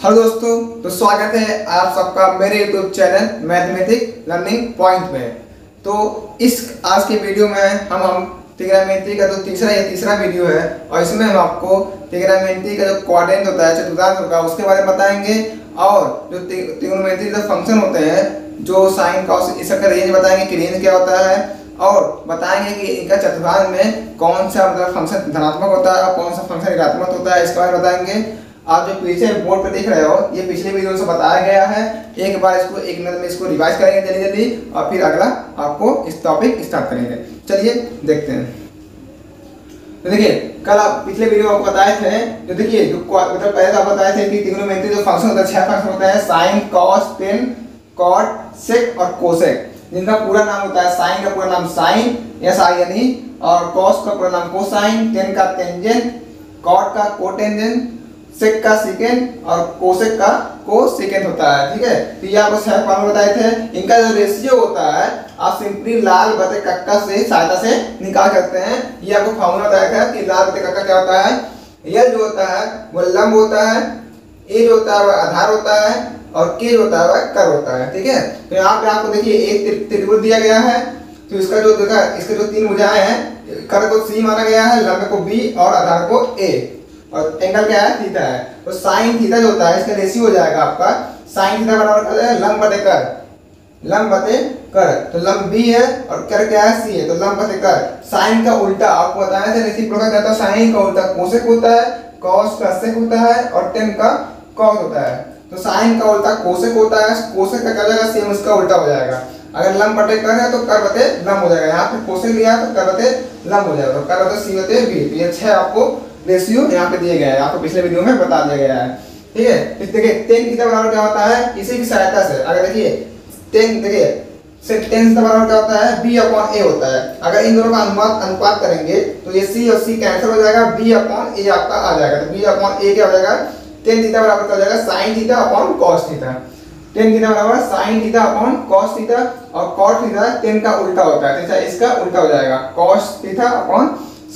Hello दोस्तों, तो स्वागत है आप सबका मेरे YouTube channel mathematic learning point में। तो इस आज के वीडियो में हम ट्रिग्नोमेट्री का जो तीसरा वीडियो है और इसमें हम आपको ट्रिग्नोमेट्री का जो क्वाड्रेंट होता है, चतुर्थांश होता है, उसके बारे में बताएंगे। और जो ट्रिग्नोमेट्री जो फंक्शन होते हैं, जो साइन कॉस, इसका रेंज बताएंगे कि रेंज क्या होता है, और बताएंगे कि इनका चतुर्थांश में कौन सा मतलब फंक्शन धनात्मक होता है और कौन सा फंक्शन ऋणात्मक होता है, इसके बारे में बताएंगे। आप जो पीछे बोर्ड पे देख रहे हो, ये पिछले वीडियो से बताया गया है। एक बार इसको एक मिनट में इसको रिवाइज करेंगे जल्दी जल्दी, और फिर अगला आपको इस टॉपिक स्टार्ट करेंगे। चलिए देखते हैं। तो देखिए, कल आप पिछले वीडियो में आपको बताए थे, तो देखिए जो मतलब पहले आप बताए थे कि ट्रिग्नोमेट्री जो फंक्शन होता है, 6 फंक्शन होता है: साइन, कॉस, टेन, कॉट, सेक और कोसेक। जिनका पूरा नाम होता है, साइन का पूरा नाम साइन SINE, और कॉस का पूरा नाम कोसाइन, टेन का टेंजेंट, कॉट का कोटेंजेंट, सेक का सेकेंड और कोसेक का कोसेकेंड होता है। ठीक है, तो ये आपको 6 फॉर्मूला बताए थे। इनका जो रेशियो होता है, आप सिंपली लाल बटे कक्का से सहायता से निकाल सकते हैं। ये आपको फॉर्मूला बताया था कि लाल बटे कक्का क्या होता है। L जो होता है वो लंब होता है, A जो होता है वह आधार होता है, और K जो होता है वह कर होता है। ठीक है, तो यहाँ पे आपको देखिए एक त्रिभुज दिया गया है, तो इसका जो देखा, इसके जो 3 भुजाएं हैं, कर को C माना गया है, लंब को B और आधार को A, और एंगल क्या है, थीटा है। तो साइन थीटा जो होता है, इसका रेशियो हो जाएगा आपका साइन थीटा बराबर कर है लंब बटे कर, लंब बटे कर। तो लंब b है और कर क्या है, c है, तो लंब बटे कर। साइन का उल्टा आपको बताया था, रेसिप्रोकल कहता है, साइन का उल्टा कोसेक होता है, कॉस का सेक होता है, और टेन का कॉस होता है। तो साइन का उल्टा कोसेक होता है, कोसेक का क्या हो जाएगा, सेम उसका उल्टा हो जाएगा। अगर लंब बटे कर है तो कर बटे लंब हो जाएगा। यहाँ पे कोसेक लिया तो कर बटे लंब हो जाएगा, तो कर बटे c बटे b। तो ये 6 आपको रेशियो यहाँ पे दिए गए हैं, आपको पिछले वीडियो में बता दिया गया है। ठीक है, तो देखिए टेन थीटा बराबर क्या होता है, इसी की सहायता से अगर देखिए टेन, देखिए टेन थीटा बराबर क्या होता है, b/a होता है। अगर इन दोनों का अनुपात करेंगे तो ये c और c कैंसिल हो जाएगा, b/a आपका आ जाएगा। तो b/a क्या हो जाएगा, टेन थीटा बराबर क्या हो जाएगा, sine theta upon cos theta. Tan theta बराबर sine theta upon cos theta, और कॉट थीटा टेन का उल्टा होता है, तो इसका उल्टा हो जाएगा, cos theta upon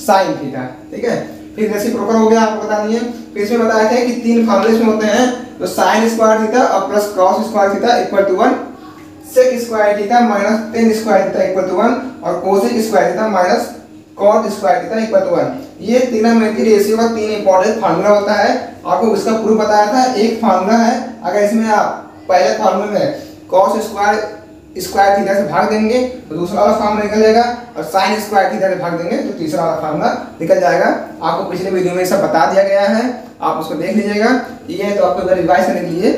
sine theta. ठीक है, फिर रेसिप्रोकल हो गया, आपको बता दिए। फिर इसमें बताया था कि 3 फॉर्मूले इसमें होते हैं, तो साइन स्क्वायर थीटा और plus cos square theta equal to 1, sec square theta minus tan square theta equal to 1, और cosec square theta minus cot square theta equal to 1। ये ट्रिग्नोमेट्री रेशियो का 3 इंपॉर्टेंट फार्मूला होता है। आपको इसका proof बताया था, एक फार्मूला है। अगर इसमें आप पहले फार्मूले में कॉस स्क्वायर थीटा से भाग देंगे तो दूसरा वाला फार्मूला निकल जाएगा, और साइन स्क्वायर थीटा से भाग देंगे तो तीसरा वाला फार्मूला निकल जाएगा। आपको पिछले वीडियो में सब बता दिया गया है, आप उसको देख लीजिएगा। ये तो आपको रिवाइज करने के लिए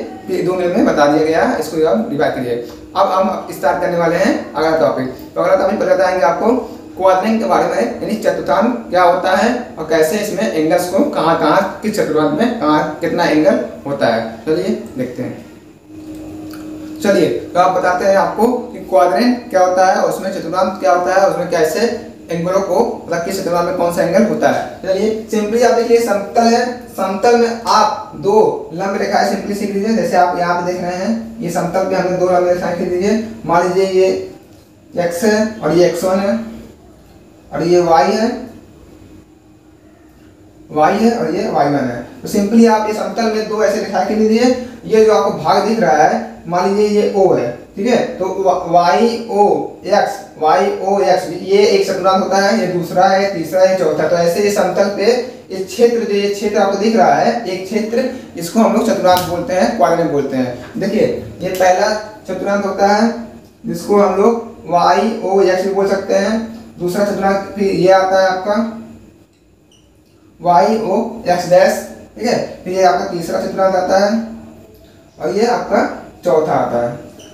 2 मिनट में बता दिया गया है, इसको आप रिवाइज करिए। अब हम स्टार्ट करने वाले हैं अगला टॉपिक। तो अगला टॉपिक बताएंगे आपको क्वाड्रेंट के बारे में, यानी चतुर्थांश क्या होता है और कैसे इसमें एंगल्स को कहाँ किस चतुर्थांश में कहाँ कितना एंगल होता है। चलिए देखते हैं। चलिए, तो आप बताते हैं आपको कि क्वाड्रेंट क्या होता है, उसमें चतुर्थांश क्या होता है, उसमें कैसे एंगलों को मतलब किस चतुर्थांश में कौन सा एंगल होता है। चलिए सिंपली आप देखिए, समतल है, समतल में आप 2 लंब रेखाएं सिंपली सीख लीजिए। जैसे आप यहाँ पे देख रहे हैं, ये समतल पे हमने 2 लंब रेखाएं खींच लीजिए। मान लीजिए ये x है और ये x1 है, और ये y है, और ये y1 है। तो सिंपली आप ये समतल में 2 ऐसे रेखाएं खींच लीजिए। ये जो आपको भाग दिख रहा है, मान लीजिए ये O है, ठीक है, तो YOX ये एक चतुर्थांश होता है, ये दूसरा है, तीसरा है, चौथा। तो ऐसे ये समतल पे इस क्षेत्र, जो ये क्षेत्र आपको दिख रहा है, एक क्षेत्र, इसको हम लोग चतुर्थांश बोलते हैं, क्वाड्रेंट बोलते हैं। देखिए ये पहला चतुर्थांश होता है, जिसको हम लोग YOX भी बोल सकते हैं। दूसरा चतुर्थांश फिर ये आता है आपका YOX', ठीक है। फिर ये आपका तीसरा चतुर्थांश आता है, और ये आपका चौथा आता है।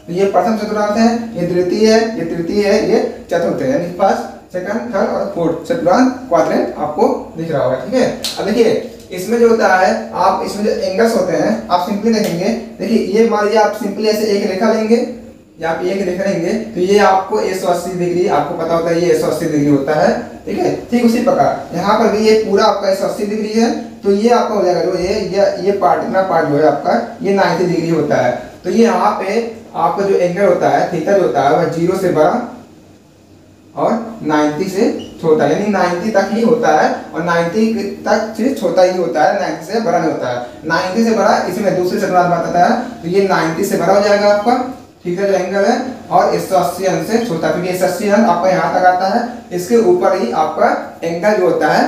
तो ये प्रथम चतुर्थांश है, ये द्वितीय है, ये तृतीय है, ये चतुर्थ है, यानी फर्स्ट, सेकंड, थर्ड और फोर्थ चतुर्थांश क्वाड्रेंट आपको दिख रहा होगा। ठीक है, अब देखिए इसमें जो होता है, आप इसमें जो एंगल्स होते हैं आप सिंपली देखेंगे। देखिए ये मान लीजिए आप सिंपली ऐसे एक रेखा लेंगे, यहाँ पे एक रेखा लेंगे, तो ये आपको 180 डिग्री, आपको पता होता है ये 180 डिग्री होता है। ठीक है, ठीक उसी प्रकार यहाँ पर भी ये पूरा आपका 180 डिग्री है, तो ये आपका हो जाएगा जो ये पार्ट, इतना पार्ट जो है आपका ये 90 डिग्री होता है। तो ये यहाँ पे आपका जो एंगल होता है, थीटा जो होता है, वह 0 से बड़ा और 90 से छोटा, यानी 90 तक ही होता है और 90 तक से छोटा ही होता है, 90 से बड़ा नहीं होता है। 90 से बड़ा इसमें दूसरे चतुर्थांश में आता है, तो ये 90 से बड़ा हो जाएगा आपका, ठीक है, जो एंगल है, और 180 अंश से छोटा, क्योंकि 180 अंश आपका यहाँ तक आता है, इसके ऊपर ही आपका एंगल जो होता है,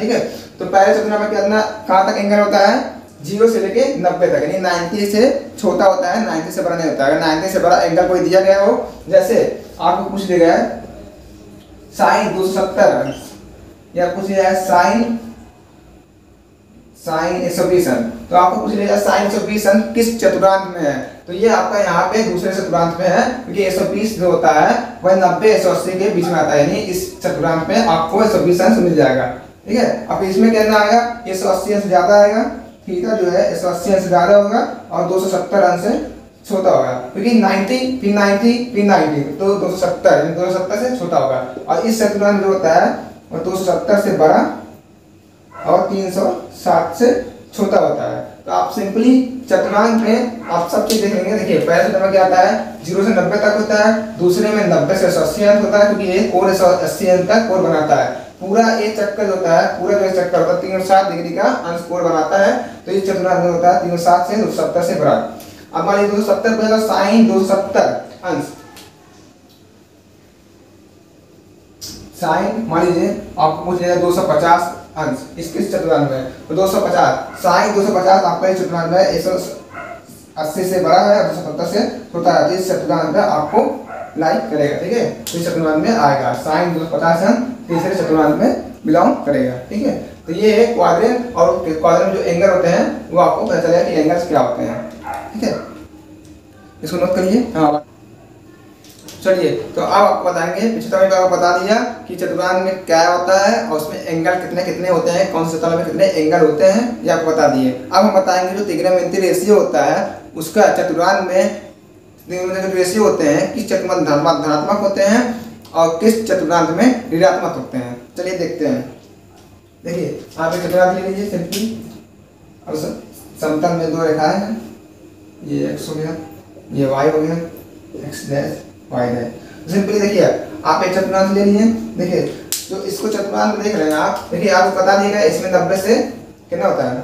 ठीक है। तो पहले चतुर्थांश में कितना कहाँ तक एंगल होता है, 0 से लेके 90 तक, यानी 90 से छोटा होता है, 90 से बड़ा नहीं होता है। अगर 90 से बड़ा एंगल कोई दिया गया हो, जैसे आपको पूछ दिया गया है साइन 270 अंश, या पूछ दिया है साइन 120 अंश, तो आपको पूछ लिया साइन 120 अंश किस चतुर्थांश में है, तो ये आपका यहाँ पे दूसरे चतुर्थांश में है, क्योंकि 120 जो होता है वह 90 180 के बीच में आता है, यानी इस चतुर्थांश में आपको 120 अंश मिल जाएगा, ठीक है। अब इसमें कितना आएगा, 180 अंश ज्यादा आएगा, थीटा जो है 180 अंश ज्यादा होगा और 270 अंश से छोटा होगा, क्योंकि 90 फिर 90 फिर 90, तो 270 से छोटा होगा। और इस चतुर्थांश जो होता है वो 270 से बड़ा और 360 से छोटा होता है। तो आप सिंपली चतुर्थांश में आप सब चीज देख लेंगे। देखिए पहले चतुर्थांश क्या आता है, 0 से 90 तक होता है, दूसरे में 90 से 180 अंश होता है, क्योंकि ये कोण 180 अंश का कोण बनाता है। पूरा एक चक्कर जो होता है, पूरा जो चक्कर होता है 360 डिग्री का अंश कोण बनाता है, तो इस चतुर्थांश में होता है 360 से 270 से बड़ा। अब मान लीजिए 270 पहले साइन 270 अंश, साइन मान लीजिए आपको पूछ लिया 250 अंश इस किस चतुर्थांश में, तो 250 साइन 250 आपका इस चतुर्थांश में 180 से बड़ा है, 270 से छोटा है, तो इस चतुर्थांश में आपको लाइक करेगा, ठीक है। तो इस चतुर्थांश में आएगा साइन 250 अंश, तीसरे चतुर्थांश में बिलोंग करेगा, ठीक है। तो ये है क्वाड्रेंट, और क्वाड्रेंट जो एंगल होते हैं वो आपको पता चलेगा कि एंगल्स क्या होते हैं, ठीक है। इसको नोट करिए। हाँ चलिए, तो अब आपको बताएंगे, पिछले में आपको बता दिया कि चतुर्थांश में क्या होता है और उसमें एंगल कितने कितने होते हैं, कौन से चतुर्थांश में कितने एंगल होते हैं, ये आपको बता दिए। अब हम बताएंगे जो त्रिग्नोमेट्री रेशियो होता है उसका चतुर्थांश में रेशियो होते हैं, किस चतुर्थांश धनात्मक होते हैं और किस चतुर्थांश में ऋणात्मक होते हैं। चलिए देखते हैं। देखिए आप एक चतुर्थांश ले लीजिए सिंपली, और समतल में दो रेखाएं हैं, ये x हो गया, ये y हो गया, x dash y dash. Simply देखिए आप एक चतुर्थांश ले लिए, देखिए जो इसको चतुर्थांश में देख रहे हैं आप, देखिए आपको बता दिया गया इसमें 90 से कितना होता है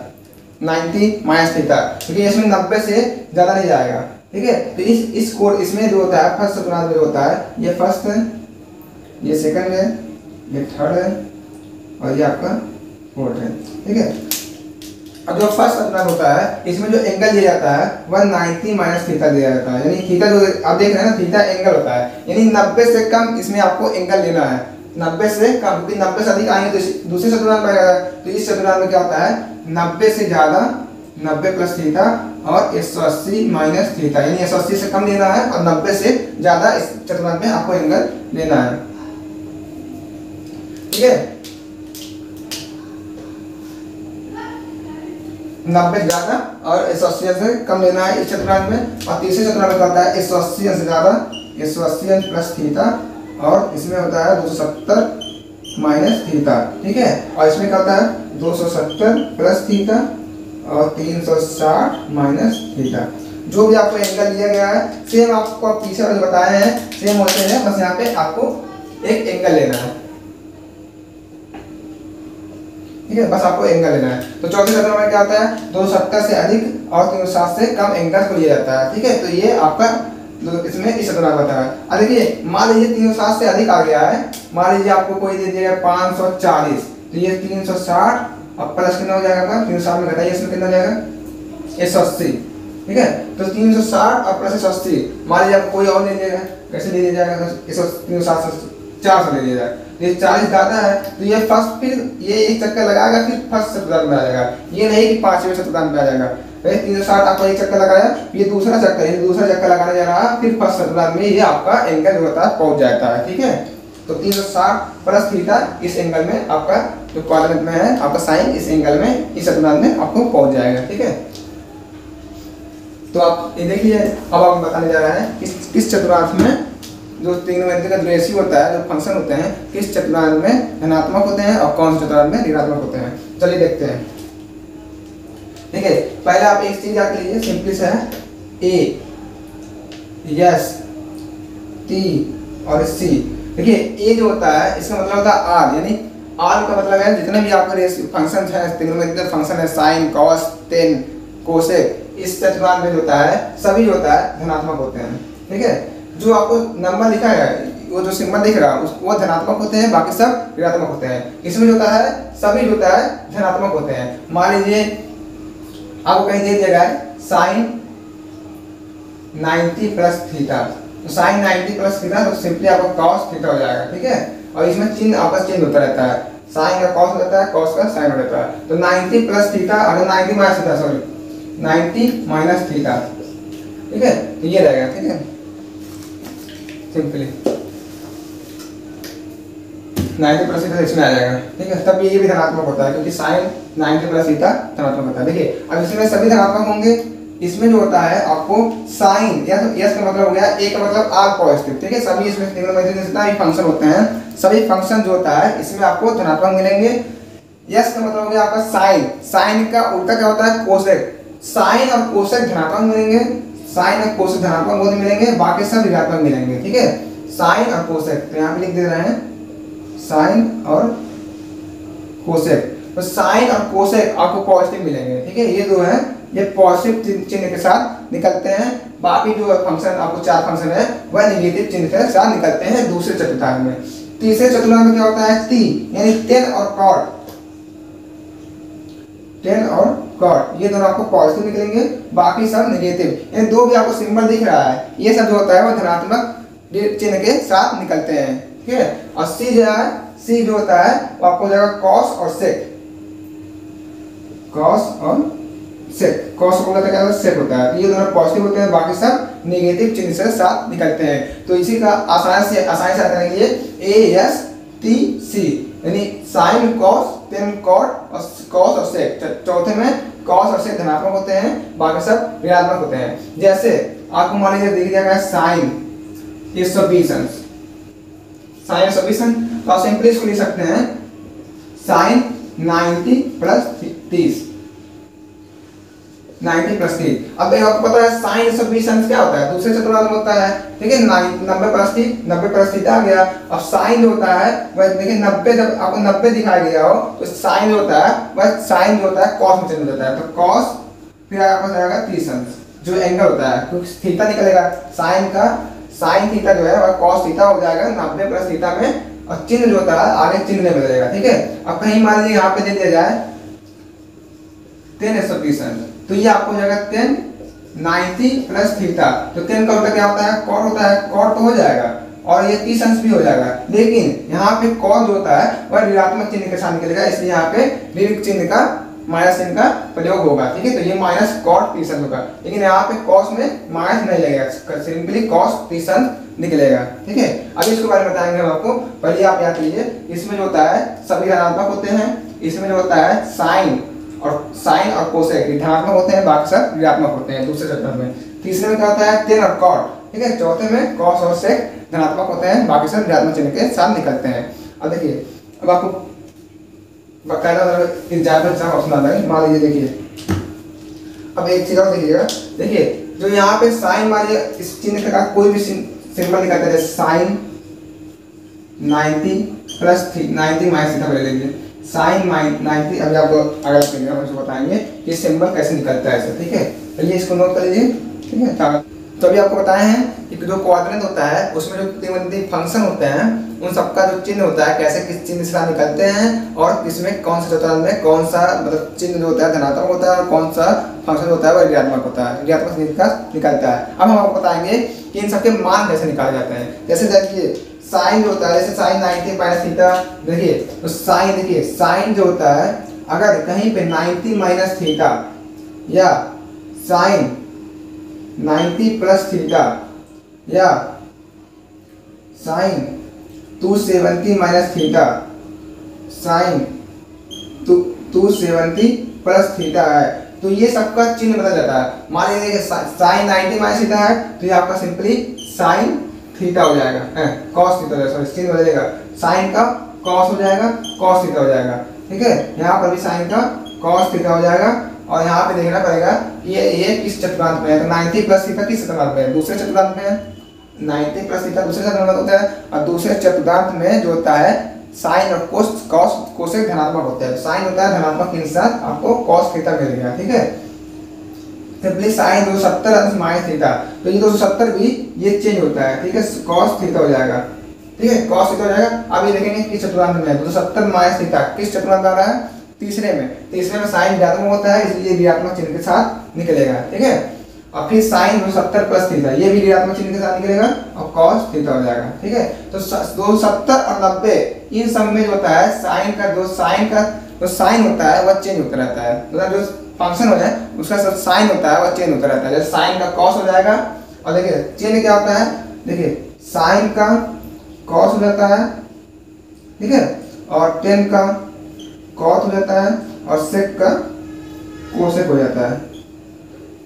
90 माइनस थीटा, क्योंकि इसमें 90 से ज़्यादा नहीं जाएगा, ठीक है। तो इस कोण इसमें जो होता है फर्स्ट चतुर्थांश में होता है, ये फर्स्ट है, ये सेकंड है, ये थर्ड है और ये आपका फोर्थ है, ठीक है। अब जो फर्स्ट चतुर्थांश होता है इसमें जो एंगल दिया जाता है वह 90 माइनस थीटा दिया जाता है, यानी थीटा जो आप देख रहे हैं ना, थीटा एंगल होता है, यानी 90 से कम इसमें आपको एंगल लेना है, 90 से कम, क्योंकि 90 से अधिक आएंगे तो दूसरे चतुर्थांश में आएगा। तो इस चतुर्थांश में क्या होता है 90 से ज़्यादा, 90 प्लस थीटा और 180 माइनस थीटा, यानी 180 से कम लेना है और 90 से ज़्यादा इस चतुर्थांश में आपको एंगल लेना है, ठीक है। 90 ज़्यादा और 180 से कम लेना है इस चतुर्थांश में। और तीसरे चतुर्थांश में होता है 180 से ज़्यादा, 180 अंश प्लस थीटा, और इसमें होता है 270 माइनस थीटा, ठीक है। और इसमें क्या होता है 270 प्लस थीटा और 360 माइनस थीटा। जो भी आपको एंगल दिया गया है सेम आपको पीछे वाले बताए हैं सेम होते हैं, बस यहाँ पे आपको एक एंगल लेना है, ठीक है, बस आपको एंगल लेना है। तो चौथे चतुर्थांश में क्या होता है 270 से अधिक और 360 से कम एंगल को लिया जाता है, ठीक है। तो ये आपका इसमें इस चतुर्थांश में होता है। अब देखिए मान लीजिए 360 से अधिक आ गया है, मान लीजिए आपको कोई दे दिया 540, तो ये 360 अब प्लस कितना हो जाएगा आपका 360 में घटाइए, इसमें कितना हो जाएगा 180, ठीक है। तो 360 और प्लस 180, मान लीजिए आपको कोई और ले लिया जाएगा, कैसे ले लिया जाएगा 360 से 400 ले लिया जाएगा, ये 40 ज़्यादा है, तो ये फर्स्ट फिर ये एक चक्कर लगाएगा फिर फर्स्ट चतुर्थांश में आ जाएगा, ये नहीं कि पांचवें चतुर्थांश में आ जाएगा। 360 आपका एक चक्कर लगाया, ये दूसरा चक्कर लगाने जा रहा है, फिर फर्स्ट चतुर्थांश में ये आपका एंगल जो होता है पहुंच जाता है, ठीक है। तो 360 प्लस थीटा इस एंगल में आपका जो क्वाड्रेंट में है आपका साइन इस एंगल में इस चतुर्थांश में आपको पहुंच जाएगा, ठीक है। तो आप ये देखिए अब आप बताने जा रहा है किस चतुर्थांश में जो त्रिग्नोमेट्री का रेशियो होता है, जो फंक्शन होते हैं, किस चतुर्थांश में धनात्मक होते हैं और कौन से चतुर्थांश में ऋणात्मक होते हैं। चलिए देखते हैं, ठीक है। पहले आप एक चीज याद लीजिए, सिंपली से है ए, एस, टी और सी। देखिए ये जो होता है इसका मतलब होता है आर, यानी आर का मतलब है जितने भी आपके फंक्शन है त्रिकोणमितीय फंक्शन है साइन कॉस टेन कोसेक, इस चतुर्थांश में जो होता है सभी जो होता है धनात्मक होते हैं। ठीक है, जो आपको नंबर लिखा है वो जो सिंबल दिख रहा है वो धनात्मक होते हैं, बाकी सब ऋणात्मक होते हैं। इसमें जो होता है सभी जो होता है धनात्मक होते हैं। मान लीजिए आपको कहीं दे दिया गया है साइन 90 प्लस थीटा, तो साइन 90 प्लस थीटा तो सिंपली आपका कॉस थीटा हो जाएगा। ठीक है, और इसमें चिन्ह आपका चेंज होता रहता है, साइन का कॉस हो जाता है, कॉस का साइन हो जाता है। तो 90 प्लस थीटा और 90 minus theta, sorry 90 minus theta. ठीक है, तो ये रहेगा। ठीक है, सिंपली 90 प्लस थीटा इसमें आ जाएगा। ठीक है, तब ये भी धनात्मक होता है क्योंकि साइन 90 प्लस थीटा धनात्मक होता है। देखिए अब इसमें सभी धनात्मक होंगे। इसमें जो होता है आपको साइन या तो यस का मतलब हो गया, ए का मतलब आर पॉजिटिव। ठीक है, सभी इसमें जितना भी फंक्शन होते हैं सभी फंक्शन जो होता है इसमें आपको धनात्मक मिलेंगे। यस का मतलब हो गया आपका साइन, साइन का उल्टा क्या होता है कोसेक, साइन और कोसेक धनात्मक मिलेंगे, साइन और कोसेक धनात्मक बहुत मिलेंगे, बाकी सब ऋणात्मक मिलेंगे। ठीक है, साइन और कोसेक, तो यहाँ पे लिख दे रहे हैं साइन और कोसेक। तो साइन और कोसेक आपको पॉजिटिव मिलेंगे। ठीक है, ये जो है ये पॉजिटिव चिन्ह के साथ निकलते हैं, बाकी जो फंक्शन आपको चार फंक्शन है वह नेगेटिव चिन्ह के साथ निकलते हैं दूसरे चतुर्थांश में। तीसरे चतुर्थांश में क्या होता है ती, यानी टेन और कॉट, टेन और कॉट ये दोनों आपको पॉजिटिव निकलेंगे, बाकी सब नेगेटिव। यानी दो भी आपको सिंबल दिख रहा है ये सब जो होता है वो धनात्मक चिन्ह के साथ निकलते हैं। ठीक है, और सी जो है, सी जो होता है वो आपको हो जाएगा कॉस और सेक, कॉस और सेक, कॉस को क्या होता है सेक होता है। ये दोनों पॉजिटिव होते हैं, बाकी सब नेगेटिव चिन्ह से साथ निकलते हैं। तो इसी का आसानी से आता है ये ए एस टी सी, यानी साइन कॉस टेन कॉट और कॉस और सेक। चौथे में कॉस और सेक धनात्मक होते हैं, बाकी सब ऋणात्मक होते हैं। जैसे आपको मान लीजिए दिया गया साइन 120 अंश, साइन 120 अंश, तो आप सिंपली इसको लिख सकते हैं साइन 90 प्लस 30, 90 प्लस 30। अब आपको पता है साइन 120 अंश क्या होता है, दूसरे चतुर्थांश में होता है। ठीक है, 90 प्लस 30, 90 प्लस थीटा आ गया। अब साइन जो होता है वह देखिए 90, जब आपको 90 दिखाया गया हो तो साइन जो होता है वह साइन जो होता है कॉस में चेंज हो जाता है, तो कॉस फिर आपको जाएगा 30 अंश जो एंगल होता है, क्योंकि थीटा निकलेगा साइन का, साइन थीटा जो है वह कॉस थीटा हो जाएगा 90 प्लस थीटा में, और चिन्ह जो होता है आगे चिन्ह में बदलेगा। ठीक है, अब कहीं मान लीजिए यहाँ पे दे दिया जाए 10 120 अंश, तो ये आपको हो जाएगा 10 90 प्लस थीटा, तो 10 का उल्टा क्या होता है कॉट होता है, कॉट तो हो जाएगा और ये 30 अंश भी हो जाएगा। लेकिन यहाँ पे कॉस जो होता है वह ऋणात्मक चिन्ह के साथ निकलेगा, इसलिए यहाँ पे ऋण चिन्ह का माइनस चिन्ह का प्रयोग होगा। ठीक है, तो ये माइनस कॉट 30 अंश होगा, लेकिन यहाँ पे कॉस में माइनस नहीं लगेगा, सिंपली कॉस 30 अंश निकलेगा। ठीक है, अभी इसके बारे में बताएंगे हम आपको। पहले आप याद कीजिए इसमें जो होता है सभी ऋणात्मक होते हैं, इसमें जो होता है साइन और कोसेक धनात्मक होते हैं, बाकी सब ऋणात्मक होते हैं दूसरे चतुर्थांश में। तीसरे में क्या होता है टेन और कॉट। ठीक है, चौथे में कॉस और सेक धनात्मक होते हैं, बाकी सब ऋणात्मक चिन्ह के साथ निकलते हैं। अब देखिए अब आपको बकायदा एग्जाम्पल ऑप्शन आता है। मान लीजिए देखिए अब एक चीज और देखिएगा, देखिए जो यहाँ पे साइन मानिए इस चिन्ह का कोई भी सिंबल निकलता है, जैसे साइन 90 प्लस 90 माइनस थीटा ले लीजिए, साइन 90। अभी आपको अगला फिगर हम इसको बताएंगे कि सिंबल कैसे निकलता है ऐसे। ठीक है, तो ये इसको नोट कर लीजिए। ठीक है, तो अभी आपको बताए हैं कि जो क्वाड्रेंट होता है उसमें जो त्रिकोणमितीय फंक्शन होते हैं उन सबका जो चिन्ह होता है कैसे किस चिन्ह से निकलते हैं, और किसमें कौन सा चतुर्थांश में कौन सा मतलब चिन्ह जो होता है धनात्मक होता है और कौन सा फंक्शन होता है वह ऋणात्मक होता है, ऋणात्मक निकलता है। अब हम आपको बताएंगे कि इन सबके मान कैसे निकाले जाते हैं। जैसे देखिए साइन जो होता है, जैसे साइन 90 माइनस थीटा, देखिए तो साइन, देखिए साइन जो होता है अगर कहीं पे 90 माइनस थीटा या साइन 90 प्लस थीटा या sine 270 minus theta, sine 270 plus theta है, तो ये सबका चिन्ह बदल जाता है। मान लीजिए साइन 90 माइनस थीटा है तो ये आपका सिंपली साइन थीटा हो जाएगा, कॉस थीटा, सॉरी चिन्ह बदलेगा, साइन का कॉस हो जाएगा, कॉस थीटा हो जाएगा। ठीक है, यहाँ पर भी साइन का कॉस थीटा हो जाएगा, और यहाँ पे देखना पड़ेगा कि ये किस चतुर्थांश में है, तो 90 प्लस थीटा किस चतुर्थांश में है, दूसरे चतुर्थांश में है। 90 प्लस थीटा दूसरे धनात्मक होता है, और दूसरे चतुर्थांश में जो होता है साइन और कोसेक धनात्मक होता है। साइन होता है धनात्मक के साथ, आपको कॉस थीटा मिल गया, ठीक है। सिंपली साइन 270 अंश माइनस थीटा, तो ये 270 भी ये चेंज होता है, ठीक है, कॉस थीटा हो जाएगा, ठीक है, कॉस थीटा हो जाएगा। अब ये देखेंगे किस चतुर्थांश में है, 270 माइनस थीटा किस चतुर्थांश में आ रहा है, तीसरे में साइन ऋणात्मक होता है, इसलिए ऋणात्मक चिन्ह के साथ निकलेगा, ठीक है। और फिर साइन 270 प्लस थीटा, ये भी ऋणात्मक चिन्ह के साथ निकलेगा और कॉस थीटा हो जाएगा, ठीक है। तो 270 और 90 इन सब में जो होता है साइन का जो साइन होता है वह चेंज होता रहता है, मतलब जो फंक्शन हो जाए उसका सब साइन होता है वह चेंज होता रहता है। जैसे साइन का कॉस हो जाएगा, और देखिए चिन्ह क्या होता है, देखिए साइन का कॉस हो जाता है, ठीक है, और टेन का कॉस हो जाता है, और सेक का कोसेक हो जाता है,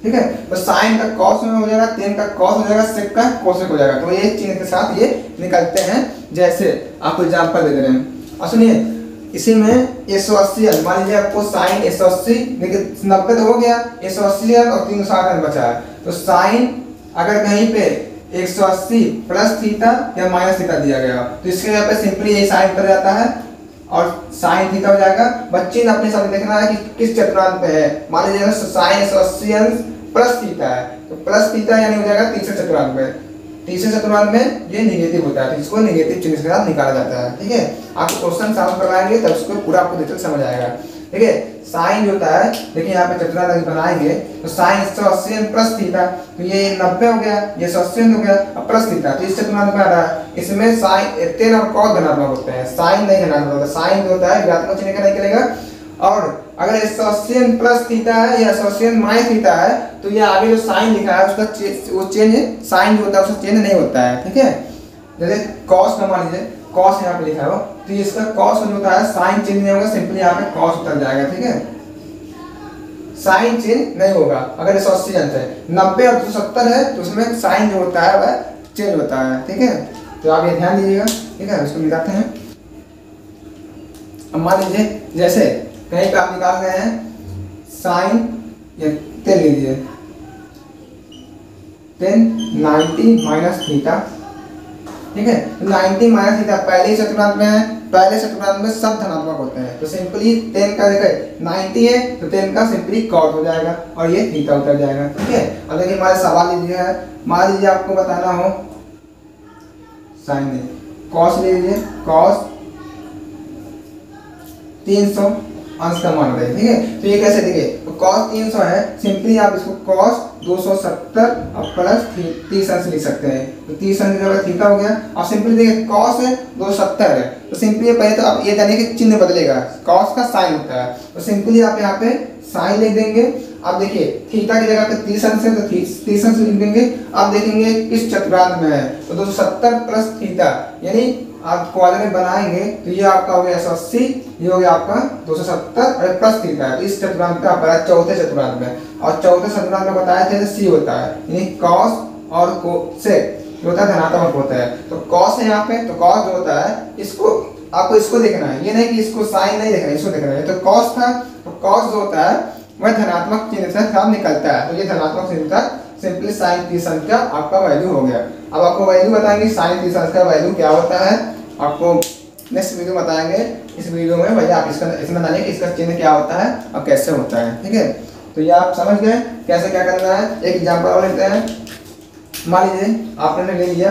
ठीक है। तो साइन का कॉस में हो जाएगा, टेन का कॉस हो जाएगा, सेक का कोसेक हो जाएगा। तो ये चिन्ह के साथ ये निकलते हैं। जैसे आपको एग्जांपल दे दे रहे हैं, और सुनिए इसी में 180 मान लीजिए आपको साइन 180, देखिए 90 तो हो गया, 180 और 360 बचा है। तो साइन अगर कहीं पे 180 प्लस थीटा या माइनस थीटा दिया गया तो इसके यहाँ पे सिंपली ये साइन कर जाता है और साइन थीटा हो जाएगा। बच्चे ने अपने सामने देखना है कि किस चतुर्थांश पे है। मान लीजिए साइन 180 प्लस थीटा है, तो प्लस थीटा यानी हो जाएगा तीसरे चतुर्थांश में। तीसरे चतुर्थांश में ये निगेटिव होता है, तो इसको निगेटिव चिन्ह के साथ निकाला जाता है, ठीक है। आपको क्वेश्चन सॉल्व करवाएंगे तब उसको पूरा आपको डिटेल समझ आएगा, ठीक है। साइन जो होता है, देखिए यहाँ पे चतुर्थांश बनाएंगे तो साइन 180 प्लस थीटा, तो ये 90 हो गया, ये 180 हो गया, अब प्लस थीटा, तो इस चतुर्थांश में आ रहा है। इसमें साइन टेन और कॉस धनात्मक होते हैं, साइन नहीं धनात्मक होता। साइन जो होता है ऋणात्मक चिन्ह का निकलेगा, और अगर 180 प्लस थीटा है या 180 माइनस थीटा है तो ये आगे जो साइन लिखा है उसका वो चेंज, साइन जो होता है उसका चेंज नहीं होता है, ठीक है। जैसे कॉस का मान लीजिए कॉस यहाँ पे लिखा हो, तो इसका कॉस जो होता है साइन चेंज नहीं होगा, सिंपली यहाँ पे कॉस उतर जाएगा, ठीक है। साइन चेंज नहीं होगा। अगर 180 है, 90 और 270 है तो उसमें साइन जो होता है वह चेंज होता है, ठीक है। तो आप ये ध्यान दीजिएगा, ठीक है। उसको मिलाते हैं। अब मान लीजिए जैसे कहीं पे आप निकाल रहे हैं साइन या 10 लीजिए, 10 90 माइनस थीटा, ठीक है। 90 माइनस थीटा पहले चतुर्थांश में है, पहले चतुर्थांश में सब धनात्मक होते हैं, तो सिंपली 10 का देखिए 90 है तो 10 का सिंपली कॉस हो जाएगा और ये थीटा उतर जाएगा, ठीक है। अब देखिए हमारे सवाल लीजिए है, मान लीजिए आपको बताना हो साइन कॉस ले लीजिए, कॉस 300 अंश का मान रहे हैं, ठीक है। तो ये कैसे देखिए, तो cos 300 है, सिंपली आप इसको cos 270 और प्लस 30 अंश लिख सकते हैं। तो 30 अंश की जगह थीटा हो गया। और सिंपली देखिए cos है 270 है, तो सिंपली पहले तो आप ये जानिए कि चिन्ह बदलेगा, cos का साइन होता है, तो सिंपली आप यहाँ पे साइन लिख देंगे। अब देखिए थीटा की जगह पे 30 अंश है तो 30 अंश लिख देंगे। अब देखेंगे किस चतुर्थांश में है, तो 270 प्लस थीटा यानी आप क्वाड्रेंट बनाएंगे तो ये आपका हो गया 180, ये हो गया आपका 270 और प्लस थीटा है। इस चतुर्थांश पे आप चौथे चतुर्थांश में, और चौथे चतुर्थांश में बताया थे सी होता है, यानी कॉस और कोसेक जो होता है धनात्मक होता है। तो कॉस है यहाँ पे, तो कॉस जो होता है इसको आपको इसको देखना है, ये नहीं कि इसको साइन नहीं देखना है, इसको देखना है। तो कॉस था, तो कॉस जो होता है वह धनात्मक चिन्ह से साथ निकलता है, तो ये धनात्मक चिन्ह था, सिंपली साइन 30 अंश का आपका वैल्यू हो गया। अब आपको वैल्यू बताएंगे साइन 30 अंश का वैल्यू क्या होता है, आपको नेक्स्ट वीडियो बताएंगे। इस वीडियो में भैया आप इसमें जानिए कि इसका चिन्ह क्या होता है और कैसे होता है, ठीक है। तो ये आप समझ गए कैसे क्या करना है। एक एग्जांपल और लेते हैं। मान लीजिए आपने ले लिया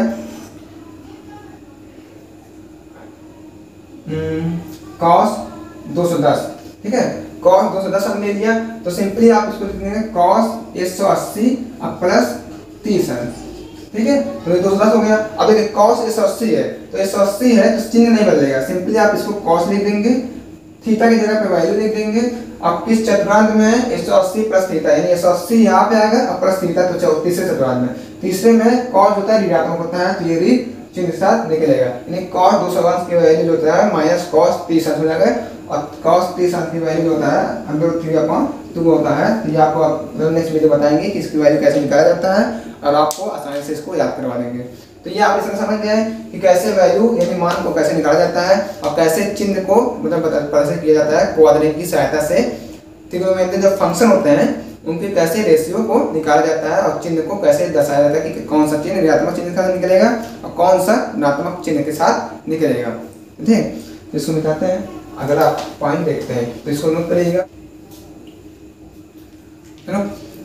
cos 210, ठीक है, cos 210 हमने ले लिया, तो सिंपली आप इसको लिख देंगे cos 180 और प्लस 30 अंश, ठीक है। तो ये 210 हो गया। अब देखिए cos 180 है, तो 180 है तो चिन्ह नहीं बदलेगा, सिंपली आप इसको cos लिख देंगे, थीटा की जगह पे वैल्यू लिख देंगे। अब किस चतुर्थांश में है, 180 प्लस थीटा, यानी 180 यहाँ पे आएगा और प्लस थीटा तो तीसरे चतुर्थांश में। तीसरे में cos होता है ऋणात्मक होता है, तो ये ऋण चिन्ह के साथ निकलेगा, यानी cos 200 की वैल्यू जो होता है माइनस cos 30 अंश हो जाएगा, और cos 30 अंश की वैल्यू जो होता है 103/2 होता है। तो ये आपको नेक्स्ट वीडियो बताएंगे कि इसकी वैल्यू कैसे निकाला जाता है, और आपको आसानी से इसको याद करवा देंगे। तो ये आप इसमें समझ गए कि कैसे वैल्यू यानी मान को कैसे निकाला जाता है, और कैसे चिन्ह को मतलब कैसे किया जाता है क्वाड्रेंट की सहायता से। त्रिकोणमितीय जो फंक्शन होते हैं उनके कैसे रेशियो को निकाला जाता है और चिन्ह को कैसे दर्शाया जाता है कि कौन सा चिन्ह ऋणात्मक चिन्ह के साथ निकलेगा और कौन सा ऋणात्मक चिन्ह के साथ निकलेगा। ठीक है, इसको मिटाते हैं। अगर आप पॉइंट देखते हैं तो इसको नोट करिएगा।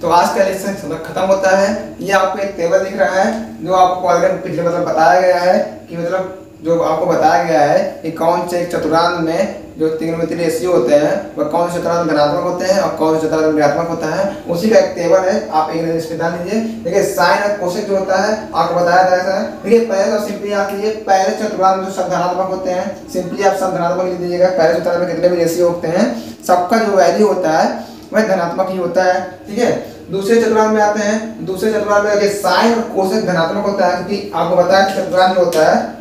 तो आज का लेक्चर खत्म होता है। ये आपको एक टेबल दिख रहा है जो आपको ऑलरेडी पिछले मतलब बताया गया है कि मतलब जो आपको बताया गया है कि कौन से चतुर्थांश में जो त्रिकोणमितीय रेशियो होते हैं वह कौन से चतुर्थांश धनात्मक होते हैं और कौन से चतुर्थांश ऋणात्मक होता है, उसी का एक टेबल है। आप एक नजर इस पे ध्यान दीजिए। देखिए साइन और कोसेक जो होता है आपको बताया जाता है। देखिए पहले तो सिंपली आप लीजिए, पहले चतुर्थांश जो सब धनात्मक होते हैं सिंपली आप सब धनात्मक लिख दीजिएगा। पहले चतुर्थांश में कितने भी रेशियो होते हैं सबका जो वैल्यू होता है वह धनात्मक ही होता है। ठीक है, दूसरे चतुर्थांश में आते हैं। दूसरे चतुर्थांश में साइन और कोसेक धनात्मक होता है क्योंकि आपको बताया कि चतुर्थांश जो होता है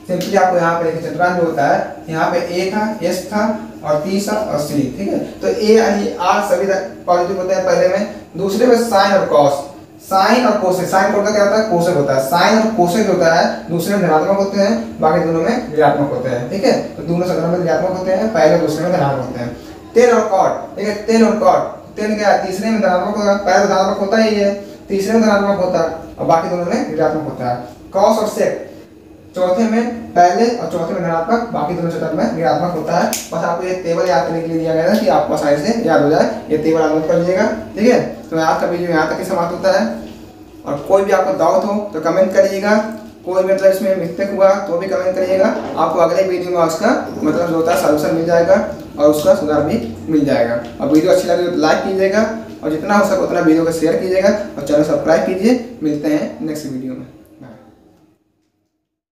सिंपली आपको यहाँ पे देखिए चतुर्थांश जो होता है यहाँ पे ए था, एस था और टी था और सी। ठीक है, तो ए यानी आर सभी पॉजिटिव होते हैं पहले में। दूसरे में साइन और कॉस, साइन और कोसेक, साइन कोड का क्या होता है कोसेक होता है। साइन और कोसेक होता है दूसरे में धनात्मक होते हैं, बाकी दोनों में ऋणात्मक होते हैं। ठीक है, तो दोनों सदनों में ऋणात्मक होते हैं, पहले दूसरे में धनात्मक होते हैं। टेन और कॉट, ठीक है टेन और कॉट, टेन क्या है तीसरे में धनात्मक होगा, पहले धनात्मक होता ही है, तीसरे में धनात्मक होता है और बाकी दोनों में ऋणात्मक होता है। कॉस और सेक चौथे में पहले और चौथे में धनात्मक, बाकी दोनों चतुर्थ में ऋणात्मक होता है। बस आपको ये टेबल याद करने के लिए दिया गया है कि आपको आसानी से याद हो जाए। ये टेबल आप नोट कर लीजिएगा। ठीक है, तो आज का वीडियो यहाँ तक ही समाप्त होता है और कोई भी आपको डाउट हो तो कमेंट करिएगा। कोई मतलब इसमें मिस्टेक हुआ तो भी कमेंट करिएगा। आपको अगले वीडियो में उसका मतलब जो होता है सॉल्यूशन मिल जाएगा और उसका सुधार भी मिल जाएगा। और वीडियो अच्छी लगे तो लाइक कीजिएगा और जितना हो सके उतना वीडियो को शेयर कीजिएगा और चैनल सब्सक्राइब कीजिए। मिलते हैं नेक्स्ट वीडियो में।